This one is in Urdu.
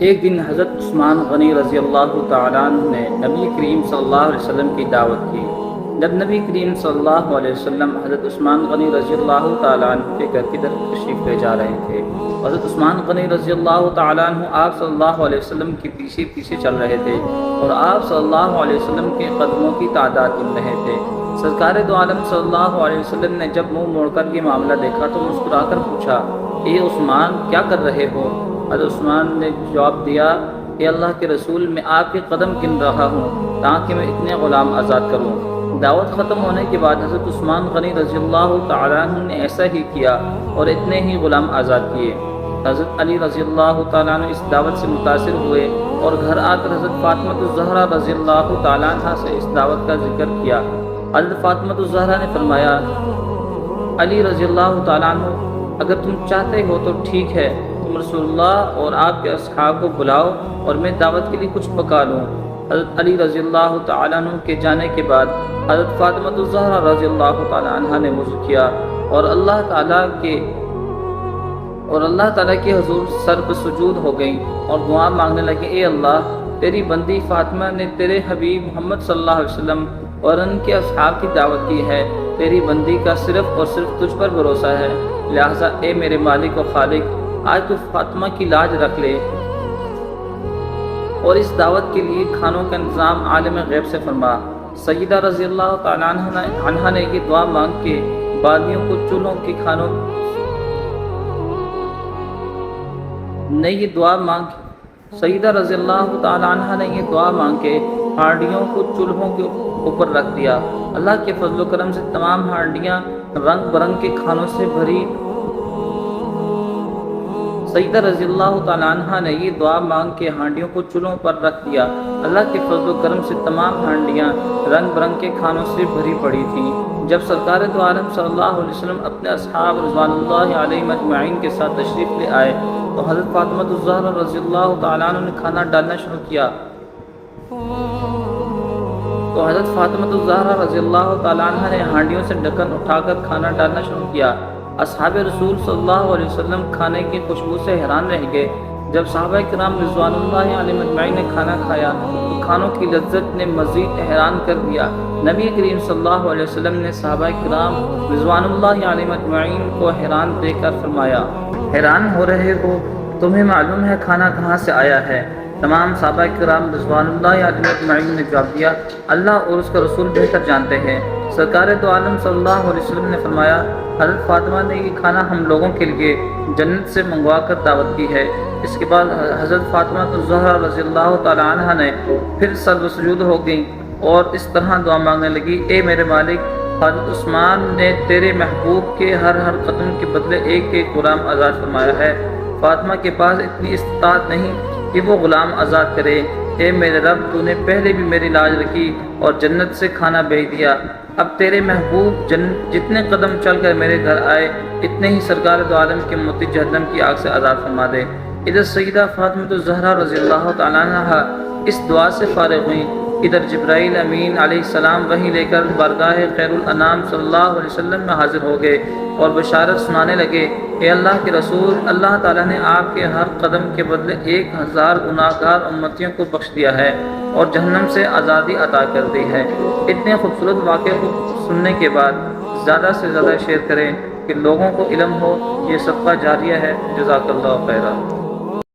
ایک دن حضرت عثمان غنی رضی اللہ تعالیٰ عنہ نے نبی کریم صلی اللہ علیہ وسلم کی دعوت کی۔ جب نبی کریم صلی اللہ علیہ وسلم حضرت عثمان غنی رضی اللہ تعالیٰ عنہ کے گھر کی طرف تشریف لے جا رہے تھے، حضرت عثمان غنی رضی اللہ تعالیٰ عنہ آپ صلی اللہ علیہ وسلم کے پیچھے پیچھے چل رہے تھے اور آپ صلی اللہ علیہ وسلم کے قدموں کی تعداد گن رہے تھے۔ سرکار دو عالم صلی اللہ علیہ وسلم نے جب منہ موڑ کر یہ معاملہ دیکھا تو مسکرا کر پوچھا، اے عثمان کیا کر رہے ہو؟ حضرت عثمان نے جواب دیا، اے اللہ کے رسول میں آپ کے قدم گن رہا ہوں تاکہ میں اتنے غلام آزاد کروں۔ دعوت ختم ہونے کے بعد حضرت عثمان غنی رضی اللہ تعالیٰ عنہ نے ایسا ہی کیا اور اتنے ہی غلام آزاد کیے۔ حضرت علی رضی اللہ تعالیٰ عنہ اس دعوت سے متاثر ہوئے اور گھر آ کر حضرت فاطمہ الزہرا رضی اللہ تعالیٰ عنہ سے اس دعوت کا ذکر کیا۔ حضرت فاطمہ الزہرا نے فرمایا، علی رضی اللہ تعالیٰ عنہ اگر تم چاہتے ہو تو ٹھیک ہے، تم رسول اللہ اور آپ کے اصحاب کو بلاؤ اور میں دعوت کے لیے کچھ پکا لوں۔ حضرت علی رضی اللہ تعالیٰ عنہ کے جانے کے بعد حضرت فاطمہ الزہرا رضی اللہ تعالیٰ عنہ نے وضو کیا اور اللہ تعالیٰ کے حضور سر پر سجود ہو گئیں اور دعا مانگنے لگے، اے اللہ تیری بندی فاطمہ نے تیرے حبیب محمد صلی اللہ علیہ وسلم اور ان کے اصحاب کی دعوت کی ہے، تیری بندی کا صرف اور صرف تجھ پر بھروسہ ہے، لہٰذا اے میرے مالک و خالق آج تو فاطمہ کی لاج رکھ لے اور اس دعوت کے لیے کھانوں کا انتظام عالم غیب سے فرما۔ سیدہ رضی اللہ تعالیٰ عنہ نے یہ دعا مانگ کے بادیوں کو چولہوں کے کھانوں سیدہ رضی اللہ تعالیٰ عنہ نے یہ دعا مانگ کے ہانڈیوں کو چولہوں کے اوپر رکھ دیا۔ اللہ کے فضل و کرم سے تمام ہانڈیاں رنگ برنگ کے کھانوں سے بھری۔ سیدہ رضی اللہ تعالیٰ عنہ نے یہ دعا مانگ کے ہانڈیوں کو چولہوں پر رکھ دیا۔ اللہ کے فضل و کرم سے تمام ہانڈیاں رنگ برنگ کے کھانوں سے بھری پڑی تھیں۔ جب سرکار دو عالم صلی اللہ علیہ وسلم اپنے اصحاب رضوان اللہ علیہم اجمعین کے ساتھ تشریف لے آئے تو حضرت فاطمہ الزہرا رضی اللہ تعالیٰ عنہ نے کھانا ڈالنا شروع کیا۔ تو حضرت فاطمہ الزہرا رضی اللہ تعالیٰ عنہ نے ہانڈیوں سے ڈھکن اٹھا کر کھانا ڈالنا شروع کیا۔ اصحاب رسول صلی اللہ علیہ وسلم کھانے کی خوشبو سے حیران رہ گئے۔ جب صحابہ کرام رضوان اللہ علیہم اجمعین نے کھانا کھایا تو کھانوں کی لذت نے مزید حیران کر دیا۔ نبی کریم صلی اللہ علیہ وسلم نے صحابہ کرام رضوان اللہ علیہم اجمعین کو حیران دیکھ کر فرمایا، حیران ہو رہے ہو؟ تمہیں معلوم ہے کھانا کہاں سے آیا ہے؟ تمام صحابہ کرام رضوان اللہ علیہم اجمعین نے جواب دیا، اللہ اور اس کا رسول بہتر جانتے ہیں۔ سرکار دو عالم صلی اللہ علیہ وسلم نے فرمایا، حضرت فاطمہ نے یہ کھانا ہم لوگوں کے لیے جنت سے منگوا کر دعوت کی ہے۔ اس کے بعد حضرت فاطمہ الزہرا رضی اللہ تعالیٰ عنہ نے پھر سر سجود ہو گئیں اور اس طرح دعا مانگنے لگی، اے میرے مالک، حضرت عثمان نے تیرے محبوب کے ہر قدم کے بدلے ایک ایک غلام آزاد فرمایا ہے۔ فاطمہ کے پاس اتنی استطاعت نہیں کہ وہ غلام آزاد کرے۔ اے میرے رب، تو نے پہلے بھی میری لاج رکھی اور جنت سے کھانا بھیج دیا، اب تیرے محبوب جتنے قدم چل کر میرے گھر آئے اتنے ہی سرکار دو عالم کے موتی جہنم کی آگ سے آزاد فرما دے۔ ادھر سیدہ فاطمہ الزہرا رضی اللہ تعالیٰ عنہ اس دعا سے فارغ ہوئیں، ادھر جبرائیل امین علیہ السلام وحی لے کر بارگاہ خیر الانام صلی اللہ علیہ وسلم میں حاضر ہو گئے اور بشارت سنانے لگے، اے اللہ کے رسول، اللہ تعالیٰ نے آپ کے ہر قدم کے بدلے 1000 گناہگار امتیوں کو بخش دیا ہے اور جہنم سے آزادی عطا کر دی ہے۔ اتنے خوبصورت واقعے کو سننے کے بعد زیادہ سے زیادہ شیئر کریں کہ لوگوں کو علم ہو، یہ صدقہ جاریہ ہے۔ جزاک اللہ خیرہ۔